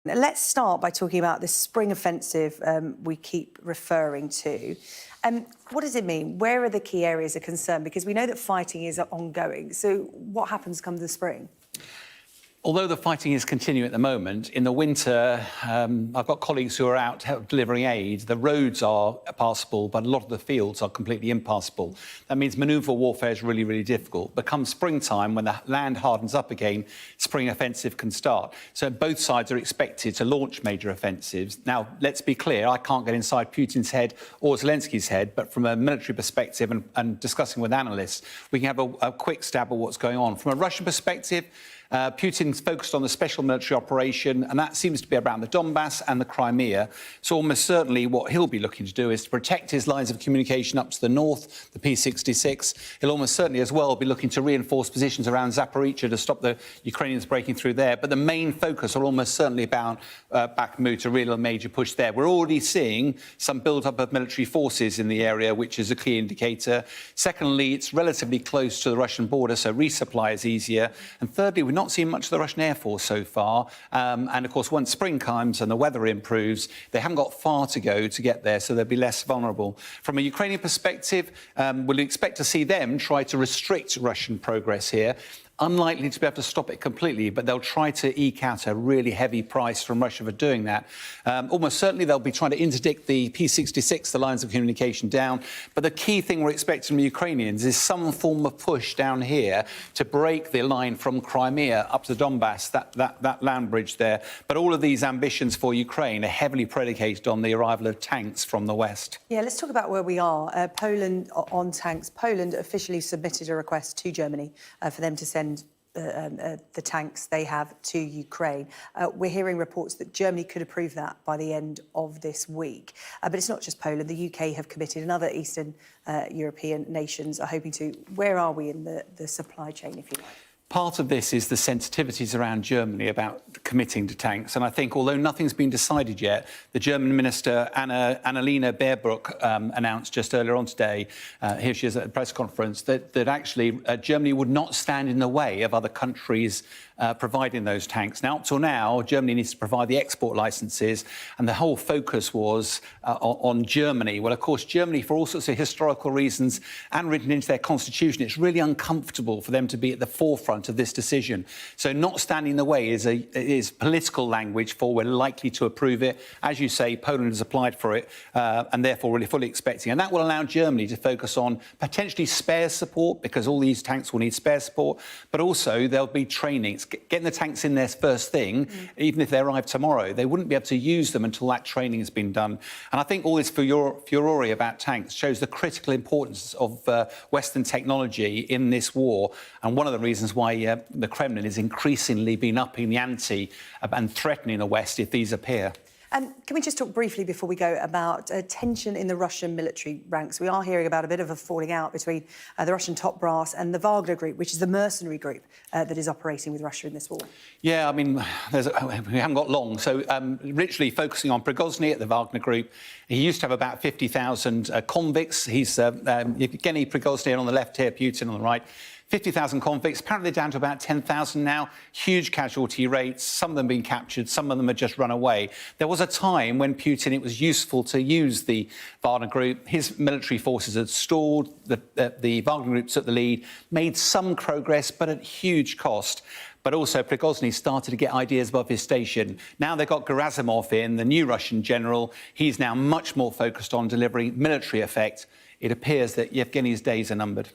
Let's start by talking about this spring offensive we keep referring to. What does it mean? Where are the key areas of concern? Because we know that fighting is ongoing. So what happens come the spring? Although the fighting is continuing at the moment, in the winter, I've got colleagues who are out delivering aid. The roads are passable, but a lot of the fields are completely impassable. That means manoeuvre warfare is really, really difficult. But come springtime, when the land hardens up again, spring offensive can start. So both sides are expected to launch major offensives. Now, let's be clear, I can't get inside Putin's head or Zelensky's head, but from a military perspective and discussing with analysts, we can have a quick stab at what's going on. From a Russian perspective, Putin's focused on the special military operation, and that seems to be around the Donbass and the Crimea. So almost certainly what he'll be looking to do is to protect his lines of communication up to the north, the P66. He'll almost certainly as well be looking to reinforce positions around Zaporizhzhia to stop the Ukrainians breaking through there. But the main focus will almost certainly be about Bakhmut, a real major push there. We're already seeing some build-up of military forces in the area, which is a key indicator. Secondly, it's relatively close to the Russian border, so resupply is easier. And thirdly, we're not seeing much of the Russian Air Force so far. And, of course, once spring comes and the weather improves, they haven't got far to go to get there, so they'll be less vulnerable. From a Ukrainian perspective, we'll expect to see them try to restrict Russian progress here. Unlikely to be able to stop it completely, but they'll try to eke out a really heavy price from Russia for doing that. Almost certainly they'll be trying to interdict the P66, the lines of communication down. But the key thing we're expecting from the Ukrainians is some form of push down here to break the line from Crimea up to the Donbass, that land bridge there. But all of these ambitions for Ukraine are heavily predicated on the arrival of tanks from the west. Yeah, let's talk about where we are. Poland on tanks. Poland officially submitted a request to Germany for them to send the tanks they have to Ukraine. We're hearing reports that Germany could approve that by the end of this week. But it's not just Poland. The UK have committed, and other Eastern European nations are hoping to. Where are we in the supply chain, if you like? Part of this is the sensitivities around Germany about committing to tanks. And I think, although nothing's been decided yet, the German Minister, Annalena Baerbock, announced just earlier on today, here she is at a press conference, that actually Germany would not stand in the way of other countries providing those tanks. Now, up till now, Germany needs to provide the export licences, and the whole focus was on Germany. Well, of course, Germany, for all sorts of historical reasons and written into their constitution, it's really uncomfortable for them to be at the forefront of this decision. So not standing in the way is political language for we're likely to approve it. As you say, Poland has applied for it and therefore really fully expecting. And that will allow Germany to focus on potentially spare support, because all these tanks will need spare support, but also there'll be training. It's getting the tanks in there first thing, even if they arrive tomorrow. They wouldn't be able to use them until that training has been done. And I think all this furore about tanks shows the critical importance of Western technology in this war. And one of the reasons why the Kremlin is increasingly been upping the ante and threatening the West if these appear. Can we just talk briefly before we go about tension in the Russian military ranks? We are hearing about a bit of a falling out between the Russian top brass and the Wagner group, which is the mercenary group that is operating with Russia in this war. Yeah, I mean, we haven't got long. So literally focusing on Prigozhin at the Wagner group, he used to have about 50,000 convicts. He's Yevgeny Prigozhin on the left here, Putin on the right. 50,000 convicts, apparently down to about 10,000 now. Huge casualty rates, some of them being captured, some of them have just run away. There was a time when Putin, it was useful to use the Wagner group. His military forces had stalled, the Wagner group took the lead, made some progress, but at huge cost. But also Prigozhin started to get ideas above his station. Now they've got Gerasimov in, the new Russian general. He's now much more focused on delivering military effect. It appears that Yevgeny's days are numbered.